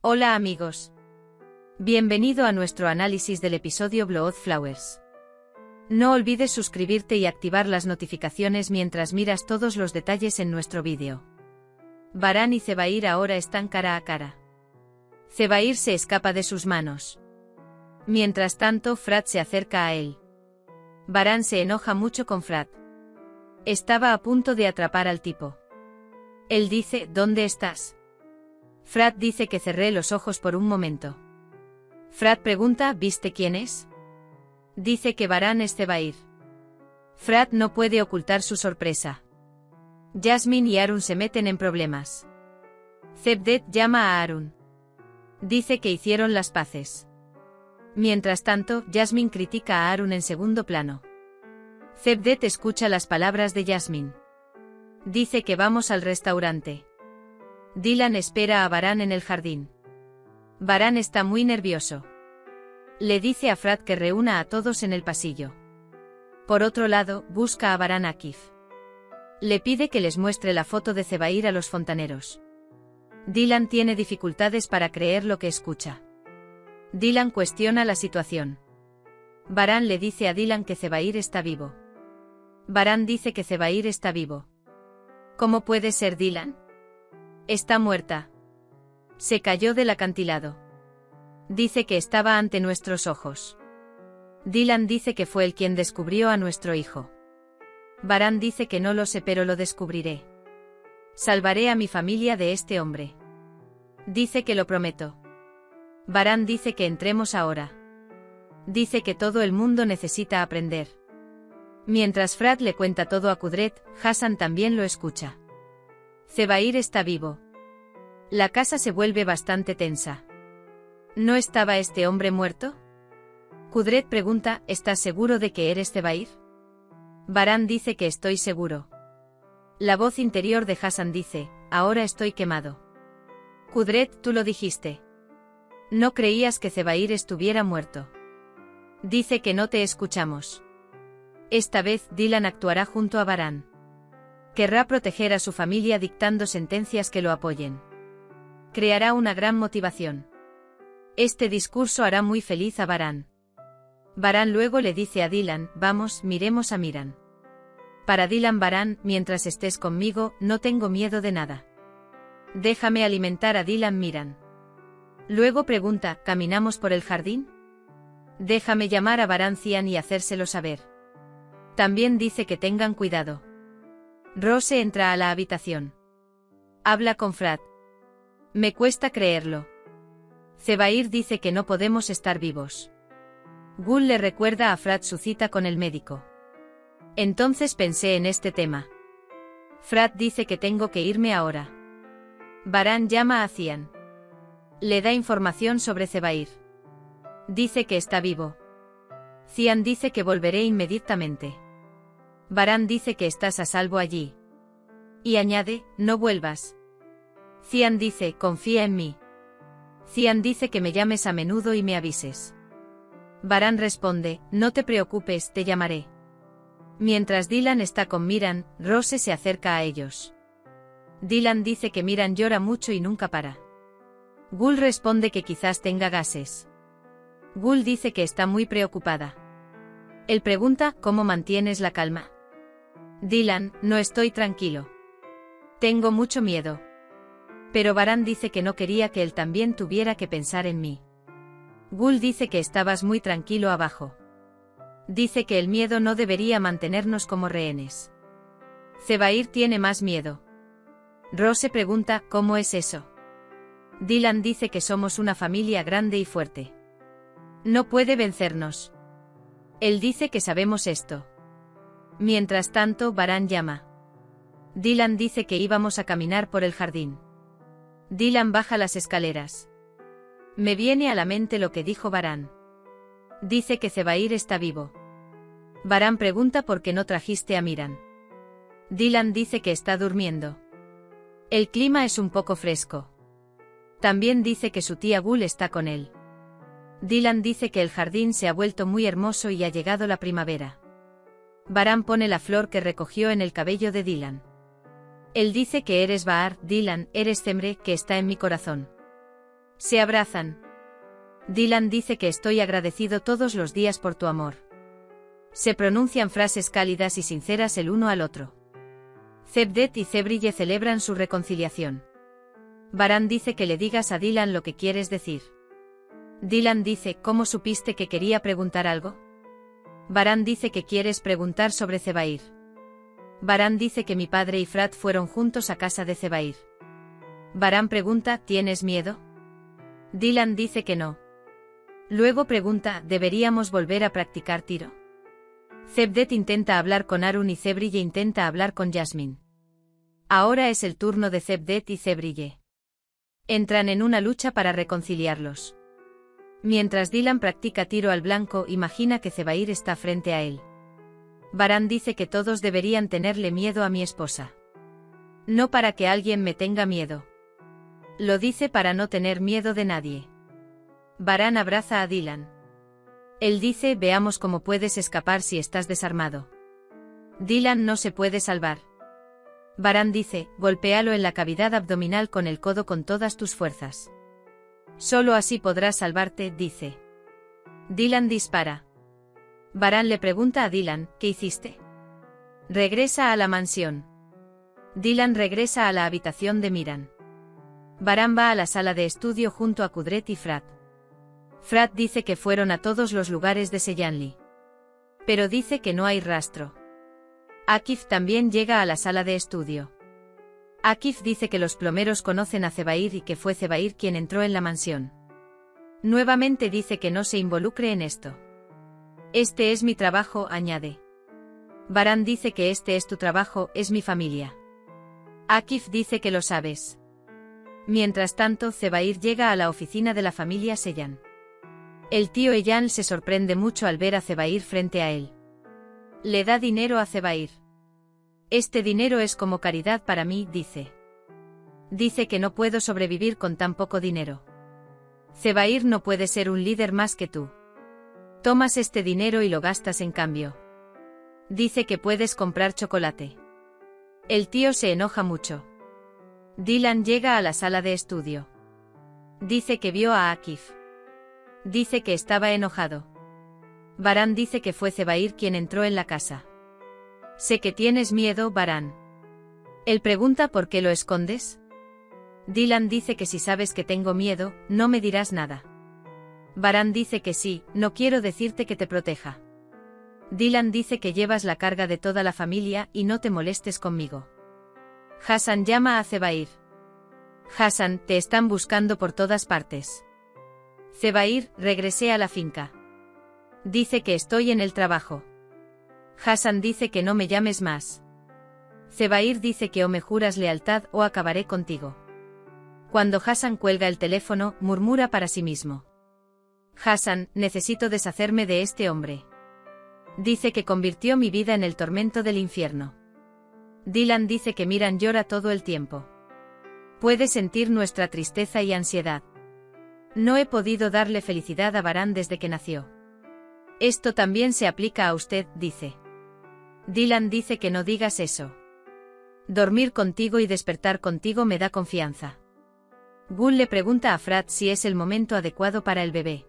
Hola amigos. Bienvenido a nuestro análisis del episodio Blood Flowers. No olvides suscribirte y activar las notificaciones mientras miras todos los detalles en nuestro vídeo. Varán y Zebair ahora están cara a cara. Zebair se escapa de sus manos. Mientras tanto, Frat se acerca a él. Varán se enoja mucho con Frat. Estaba a punto de atrapar al tipo. Él dice, ¿dónde estás? Frat dice que cerré los ojos por un momento. Frat pregunta, ¿viste quién es? Dice que Varán es Zebair. Frat no puede ocultar su sorpresa. Jasmine y Harun se meten en problemas. Zebdet llama a Harun. Dice que hicieron las paces. Mientras tanto, Jasmine critica a Harun en segundo plano. Zebdet escucha las palabras de Jasmine. Dice que vamos al restaurante. Dylan espera a Varán en el jardín. Varán está muy nervioso. Le dice a Frat que reúna a todos en el pasillo. Por otro lado, busca a Varán Akif. Le pide que les muestre la foto de Zebair a los fontaneros. Dylan tiene dificultades para creer lo que escucha. Dylan cuestiona la situación. Varán le dice a Dylan que Zebair está vivo. Varán dice que Zebair está vivo. ¿Cómo puede ser Dylan? Está muerta. Se cayó del acantilado. Dice que estaba ante nuestros ojos. Dylan dice que fue él quien descubrió a nuestro hijo. Varán dice que no lo sé, pero lo descubriré. Salvaré a mi familia de este hombre. Dice que lo prometo. Varán dice que entremos ahora. Dice que todo el mundo necesita aprender. Mientras Frat le cuenta todo a Kudret, Hassan también lo escucha. Zebair está vivo. La casa se vuelve bastante tensa. ¿No estaba este hombre muerto? Kudret pregunta, ¿estás seguro de que eres Zebair? Varán dice que estoy seguro. La voz interior de Hassan dice, ahora estoy quemado. Kudret, tú lo dijiste. No creías que Zebair estuviera muerto. Dice que no te escuchamos. Esta vez Dylan actuará junto a Varán. Querrá proteger a su familia dictando sentencias que lo apoyen. Creará una gran motivación. Este discurso hará muy feliz a Varán. Varán luego le dice a Dylan, vamos, miremos a Miran. Para Dylan Varán, mientras estés conmigo, no tengo miedo de nada. Déjame alimentar a Dylan Miran. Luego pregunta, ¿caminamos por el jardín? Déjame llamar a Varán Cian y hacérselo saber. También dice que tengan cuidado. Rose entra a la habitación. Habla con Frat. Me cuesta creerlo. Zebair dice que no podemos estar vivos. Gul le recuerda a Frat su cita con el médico. Entonces pensé en este tema. Frat dice que tengo que irme ahora. Varán llama a Cian. Le da información sobre Zebair. Dice que está vivo. Cian dice que volveré inmediatamente. Varán dice que estás a salvo allí. Y añade, no vuelvas. Cian dice, confía en mí. Cian dice que me llames a menudo y me avises. Varán responde, no te preocupes, te llamaré. Mientras Dylan está con Miran, Rose se acerca a ellos. Dylan dice que Miran llora mucho y nunca para. Gul responde que quizás tenga gases. Gul dice que está muy preocupada. Él pregunta, ¿cómo mantienes la calma? Dylan, no estoy tranquilo. Tengo mucho miedo. Pero Varán dice que no quería que él también tuviera que pensar en mí. Gul dice que estabas muy tranquilo abajo. Dice que el miedo no debería mantenernos como rehenes. Zebair tiene más miedo. Rose pregunta, ¿cómo es eso? Dylan dice que somos una familia grande y fuerte. No puede vencernos. Él dice que sabemos esto. Mientras tanto, Varán llama. Dylan dice que íbamos a caminar por el jardín. Dylan baja las escaleras. Me viene a la mente lo que dijo Varán. Dice que Zebair está vivo. Varán pregunta por qué no trajiste a Miran. Dylan dice que está durmiendo. El clima es un poco fresco. También dice que su tía Gul está con él. Dylan dice que el jardín se ha vuelto muy hermoso y ha llegado la primavera. Varán pone la flor que recogió en el cabello de Dylan. Él dice que eres Baar, Dylan, eres Cemre, que está en mi corazón. Se abrazan. Dylan dice que estoy agradecido todos los días por tu amor. Se pronuncian frases cálidas y sinceras el uno al otro. Cevdet y Cebrille celebran su reconciliación. Baran dice que le digas a Dylan lo que quieres decir. Dylan dice, ¿cómo supiste que quería preguntar algo? Baran dice que quieres preguntar sobre Zebair. Baran dice que mi padre y Frat fueron juntos a casa de Zebair. Baran pregunta, ¿tienes miedo? Dylan dice que no. Luego pregunta, ¿deberíamos volver a practicar tiro? Cevdet intenta hablar con Arun y Cebrille intenta hablar con Jasmine. Ahora es el turno de Cevdet y Cebrille. Entran en una lucha para reconciliarlos. Mientras Dylan practica tiro al blanco, imagina que Zebair está frente a él. Baran dice que todos deberían tenerle miedo a mi esposa. No para que alguien me tenga miedo. Lo dice para no tener miedo de nadie. Baran abraza a Dylan. Él dice, veamos cómo puedes escapar si estás desarmado. Dylan no se puede salvar. Baran dice, golpéalo en la cavidad abdominal con el codo con todas tus fuerzas. Solo así podrás salvarte, dice. Dylan dispara. Baran le pregunta a Dylan, ¿qué hiciste? Regresa a la mansión. Dylan regresa a la habitación de Miran. Baran va a la sala de estudio junto a Kudret y Frat. Frat dice que fueron a todos los lugares de Seyanli. Pero dice que no hay rastro. Akif también llega a la sala de estudio. Akif dice que los plomeros conocen a Zebair y que fue Zebair quien entró en la mansión. Nuevamente dice que no se involucre en esto. Este es mi trabajo, añade. Baran dice que este es tu trabajo, es mi familia. Akif dice que lo sabes. Mientras tanto, Zebair llega a la oficina de la familia Seyan. El tío Eyan se sorprende mucho al ver a Zebair frente a él. Le da dinero a Zebair. Este dinero es como caridad para mí, dice. Dice que no puedo sobrevivir con tan poco dinero. Zebair no puede ser un líder más que tú. Tomas este dinero y lo gastas en cambio. Dice que puedes comprar chocolate. El tío se enoja mucho. Dylan llega a la sala de estudio. Dice que vio a Akif. Dice que estaba enojado. Baran dice que fue Zebair quien entró en la casa. Sé que tienes miedo, Baran. Él pregunta por qué lo escondes. Dylan dice que si sabes que tengo miedo, no me dirás nada. Baran dice que sí, no quiero decirte que te proteja. Dylan dice que llevas la carga de toda la familia y no te molestes conmigo. Hassan llama a Zebair. Hassan, te están buscando por todas partes. Zebair, regresé a la finca. Dice que estoy en el trabajo. Hassan dice que no me llames más. Zebair dice que o me juras lealtad o acabaré contigo. Cuando Hassan cuelga el teléfono, murmura para sí mismo. Hassan, necesito deshacerme de este hombre. Dice que convirtió mi vida en el tormento del infierno. Dylan dice que Miran llora todo el tiempo. Puede sentir nuestra tristeza y ansiedad. No he podido darle felicidad a Baran desde que nació. Esto también se aplica a usted, dice. Dylan dice que no digas eso. Dormir contigo y despertar contigo me da confianza. Gul le pregunta a Frat si es el momento adecuado para el bebé.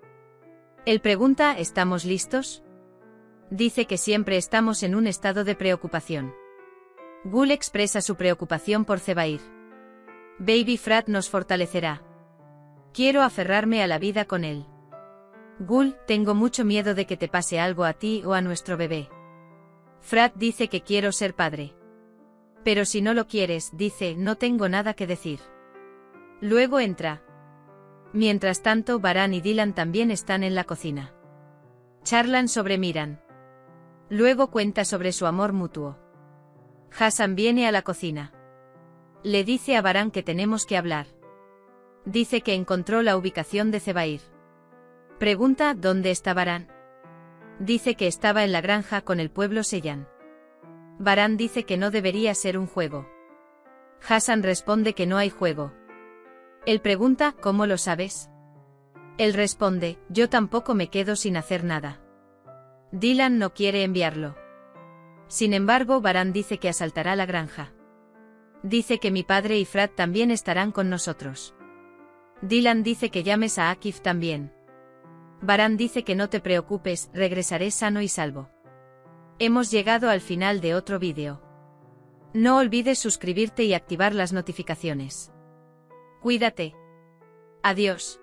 Él pregunta, ¿estamos listos? Dice que siempre estamos en un estado de preocupación. Gul expresa su preocupación por Zebair. Baby Frat nos fortalecerá. Quiero aferrarme a la vida con él. Gul, tengo mucho miedo de que te pase algo a ti o a nuestro bebé. Frat dice que quiero ser padre. Pero si no lo quieres, dice, no tengo nada que decir. Luego entra. Mientras tanto, Baran y Dylan también están en la cocina. Charlan sobre Miran. Luego cuenta sobre su amor mutuo. Hassan viene a la cocina. Le dice a Baran que tenemos que hablar. Dice que encontró la ubicación de Zebair. Pregunta, ¿dónde está Baran? Dice que estaba en la granja con el pueblo Seyan. Baran dice que no debería ser un juego. Hassan responde que no hay juego. Él pregunta, ¿cómo lo sabes? Él responde, yo tampoco me quedo sin hacer nada. Dylan no quiere enviarlo. Sin embargo, Baran dice que asaltará la granja. Dice que mi padre y Frat también estarán con nosotros. Dylan dice que llames a Akif también. Baran dice que no te preocupes, regresaré sano y salvo. Hemos llegado al final de otro vídeo. No olvides suscribirte y activar las notificaciones. Cuídate. Adiós.